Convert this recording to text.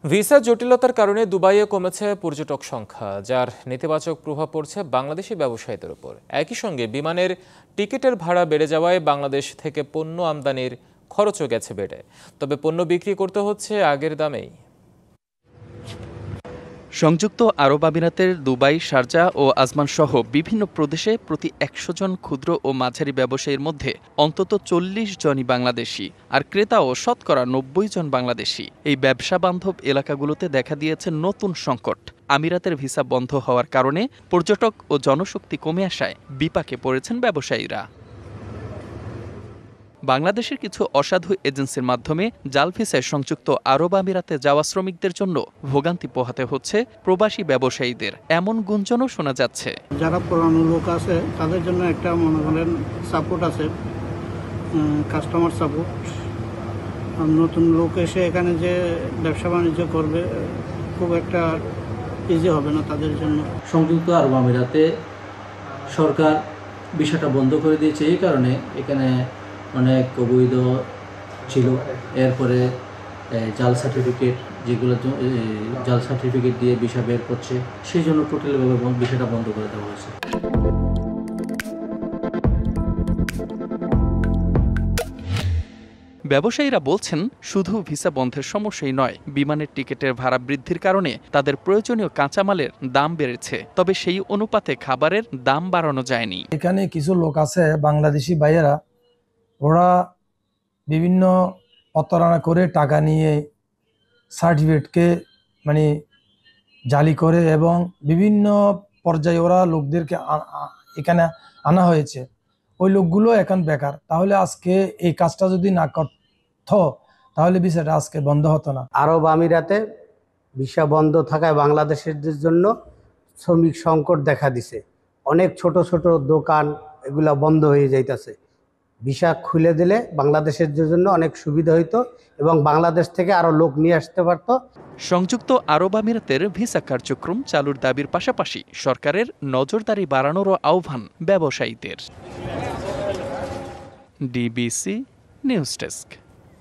Visa জটিলতার কারণে দুবাইয়ে কমেছে পর্যটক সংখ্যা, যার নেতিবাচক প্রভাব পড়ছে বাংলাদেশি ব্যবসায়ীদের উপর। একই সঙ্গে বিমানের টিকিটের ভাড়া বেড়ে যাওয়ায় বাংলাদেশ থেকে পণ্য আমদানির খরচও গেছে বেড়ে। তবে পণ্য বিক্রি করতে হচ্ছে আগের দামেই। সংযুক্ত আরব আমিরাতের দুবাই, শারজাহ ও আজমান সহ বিভিন্ন প্রদেশে প্রতি ১০০ জন ক্ষুদ্র ও মাঝারি ব্যবসায়ীর মধ্যে অন্তত ৪০ জনই বাংলাদেশি, আর ক্রেতাও শতকরা ৯০ জন বাংলাদেশি। এই ব্যবসা বান্ধব এলাকাগুলোতে দেখা দিয়েছে নতুন সংকট। আমিরাতের ভিসা বন্ধ হওয়ার কারণে পর্যটক ও জনশক্তি কমে আসায় বিপাকে পড়েছেন ব্যবসায়ীরা। বাংলাদেশের কিছু অসাধু এজেন্সির মাধ্যমে জাল ভিসায় সংযুক্ত আরব আমিরাতে যাওয়া শ্রমিকদের জন্য ভোগান্তি পোহাতে হচ্ছে প্রবাসী ব্যবসায়ীদের, এমন গুঞ্জনও শোনা যাচ্ছে। যারা পুরানো লোক আছে তাদের জন্য একটা মনে করেন সাপোর্ট আছে, কাস্টমার সাপোর্ট। নতুন লোক এসে এখানে যে ব্যবসা বাণিজ্য করবে খুব একটা ইজি হবে না তাদের জন্য। সংযুক্ত আরব আমিরাতে সরকার ভিসাটা বন্ধ করে দিয়েছে, এই কারণে এখানে অনেক অবৈধ ছিল। এরপরে জাল সার্টিফিকেট, যেগুলো জাল সার্টিফিকেট দিয়ে ভিসা বের করছে, সেই জন্য টোটালভাবে ভিসাটা বন্ধ করে দেওয়া হয়েছে। ব্যবসায়ীরা বলছেন, শুধু ভিসা বন্ধের সমস্যাই নয়, বিমানের টিকিটের ভাড়া বৃদ্ধির কারণে তাদের প্রয়োজনীয় কাঁচামালের দাম বেড়েছে। তবে সেই অনুপাতে খাবারের দাম বাড়ানো যায়নি। এখানে কিছু লোক আছে বাংলাদেশি ভাইয়েরা, ওরা বিভিন্ন প্রতারণা করে টাকা নিয়ে সার্টিফিকেটকে জালি করে এবং বিভিন্ন পর্যায়ে ওরা লোকদেরকে এখানে আনা হয়েছে। ওই লোকগুলো এখন বেকার। তাহলে আজকে এই কাজটা যদি না করত তাহলে ভিসাটা আজকে বন্ধ হতো না। আরব আমিরাতে ভিসা বন্ধ থাকায় বাংলাদেশের জন্য শ্রমিক সংকট দেখা দিছে। অনেক ছোট ছোট দোকান এগুলা বন্ধ হয়ে যাইতেছে। ভিসা খুলে দিলে বাংলাদেশের জন্য অনেক সুবিধা হইতো এবং বাংলাদেশ থেকে আরো লোক নিয়ে আসতে পারতো। সংযুক্ত আরব আমিরাতের ভিসা কার্যক্রম চালুর দাবির পাশাপাশি সরকারের নজরদারি বাড়ানোরও আহ্বান ব্যবসায়ীদের। DBC news desk.